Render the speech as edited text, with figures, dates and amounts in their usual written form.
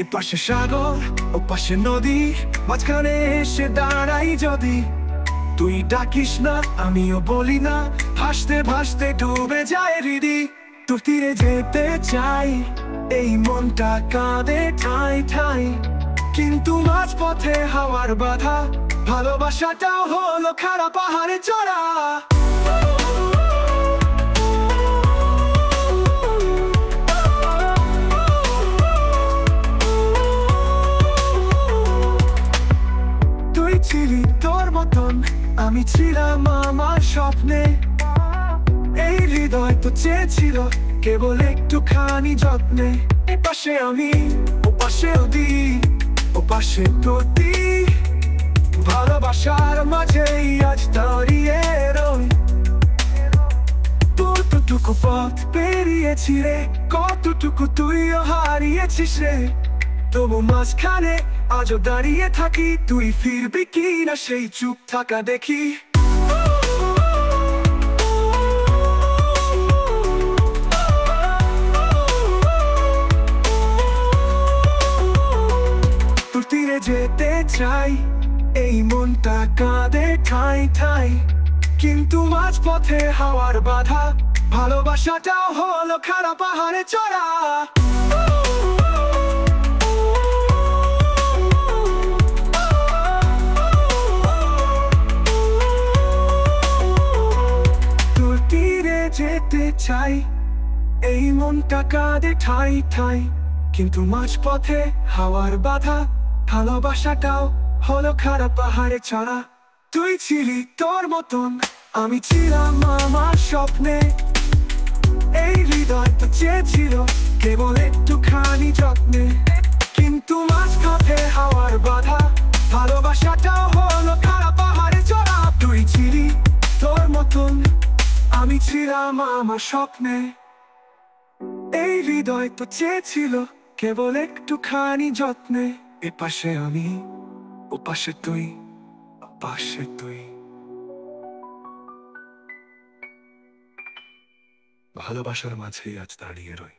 এপাশে সাগর ওপাশে নদী, মাঝখানে এসে দাঁড়াই যদি। তুই ডাকিস না আমিও বলি না, ভাসতে ভাসতে ডুবে যায় হৃদি। তোর তীরে যেতে চাই, এই মনটা কাঁদে ঠাই ঠাই। কিন্তু মাঝপথে হাওয়ার বাধা, ভালোবাসাটাও হলো খাড়া পাহাড়ে চড়া। তুই ছিলি তোর মতন, আমি ছিলাম আমার স্বপ্নে। এই হৃদয় তো চেয়েছিল কেবল একটুখানি যত্নে। এপাশে আমি ওপাশে নদী, ওপাশে প্রতি ভালোবাসার মাঝেই আজ দাঁড়িয়ে রই। কতটুকু পথ পেরিয়েছি রে, কতটুকু তুইও হারিয়েছিস রে। তবু মাঝখানে আজও দাঁড়িয়ে থাকি, তুই ফিরবি কি না সেই চুপ থাকা দেখি। তোর তীরে যেতে চাই, এই মনটা কাঁদে ঠাই ঠাই। কিন্তু মাঝপথে হাওয়ার বাধা, ভালোবাসাটাও হলো খাড়া পাহাড়ে চড়া। তোর তীরে যেতে চাই, এই মনটা কাঁদে ঠাই ঠাই। কিন্তু মাঝপথে হাওয়ার বাধা, ভালোবাসাটাও হলো খাড়া পাহাড়ে চড়া। তুই ছিলি তোর মতন, আমি ছিলাম আমার স্বপ্নে। এই হৃদয় তো চেয়েছিল কেবল একটুখানি যত্নে। কিন্তু মাঝপথে হাওয়ার বাধা, ভালোবাসাটাও হলো খাড়া পাহাড়ে চড়া। তুই ছিলি তোর মতন, আমি ছিলাম আমার স্বপ্নে। এই হৃদয় তো চেয়েছিল কেবল একটুখানি যত্নে। এপাশে আমি ওপাশে তুই, পাশে তুই। ভালোবাসার মাঝেই আজ দাঁড়িয়ে রই।